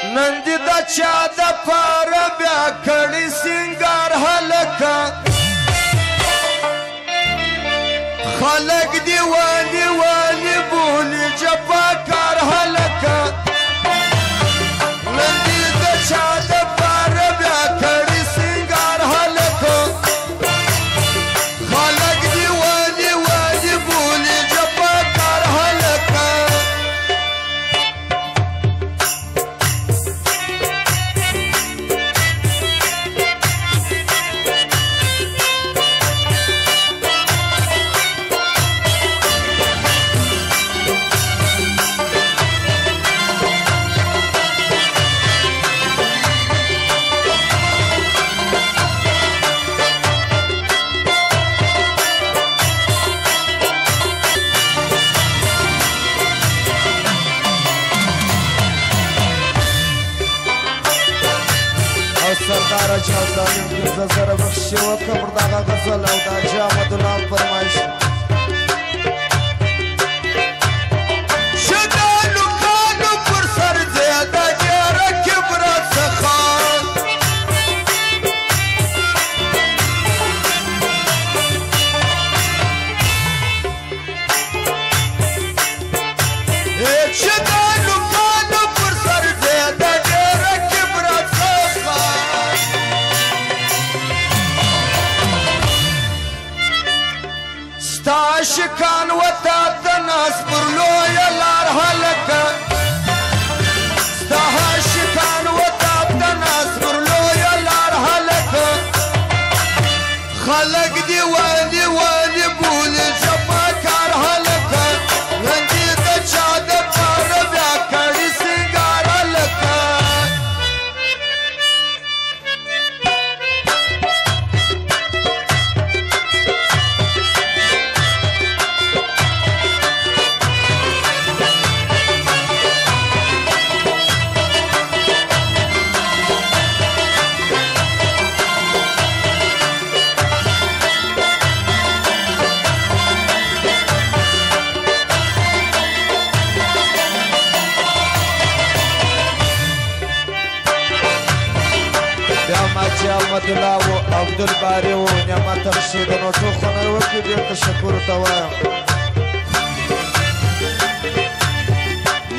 نن دې د چا د پاره بیا کړي سینګار هلکه خلک دې والي والي بولي جفاکار هلکه نن دې د چا د پاره بیا کړي سینګار هلکه خلک دې والي والي بولي جفاکار هلکه سردار جاودانی پنځه زره بخښي وکړه پر دغه غزل او د حاجي احمدالله فرمایش شګانو کانو پر سر ځې د ډېره کبره څخه شګانو کانو پر سر ځې د ډېره کبره څخه ستا عاشقان وتا د ناس پر لویه لار هلکه ستا عاشقان وتا د ناس پر لویه لار هلکه خلک دې والي والي بولي جفاکار هلکه نن دې د چا د پاره بیا کړي سینګار هلکه حاجي احمدالله و عبدالباري و نعمت رشید نو ټول خونه وکړي ډېر تشکر ورته وایم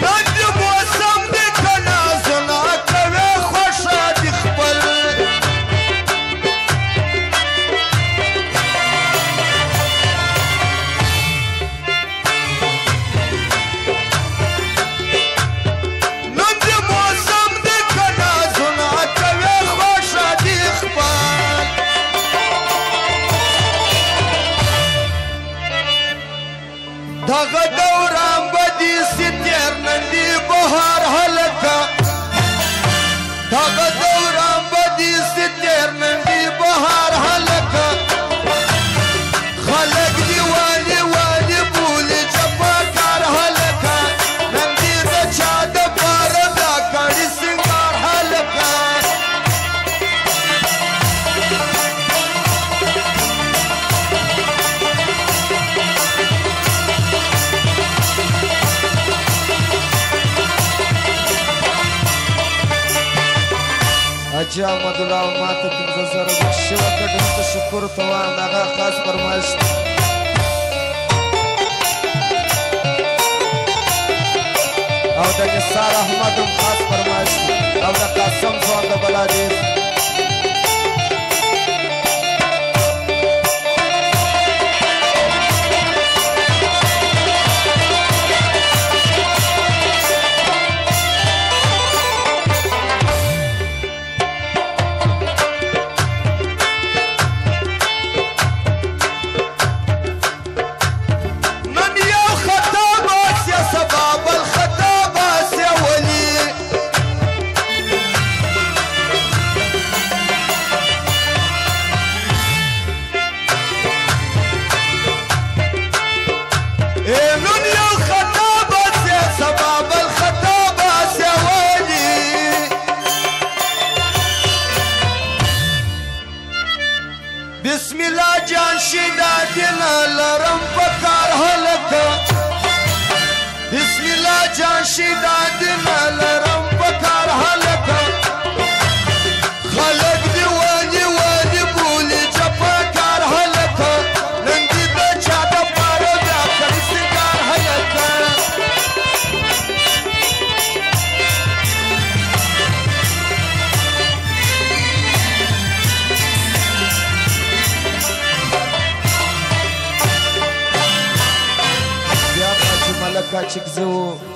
نن دې موسم دی که نازونه کوې خوښه دې خپل نن دې موسم دی که نازونه کوې خوښه دې خپل دغه دوران به دې سي تېر نن دې بهار هلکه دغه دوران به دې سي تېر نن دې بهار هلکه خلک دې والي والي بولي جفاکار هلکه نن دې د چا د پاره بیا کړي سینګار هلکه حاجي احمدالله ما ته پنځه زره بخښي وکړه ډېر تشکر ورته وایم د هغه خاص فرمایش او د نثار احمد هم خاص فرمایش او د قاسم ځوان د بلادیز نن یو خطا باسي سبب الخطا باسي ولي نن یو خطا باسي سبب الخطا باسي ولي بسم الله جان شدا دنا لرم پکار هلکه بسم الله جان شدا دنا لرم پکار هلکه عاشق زو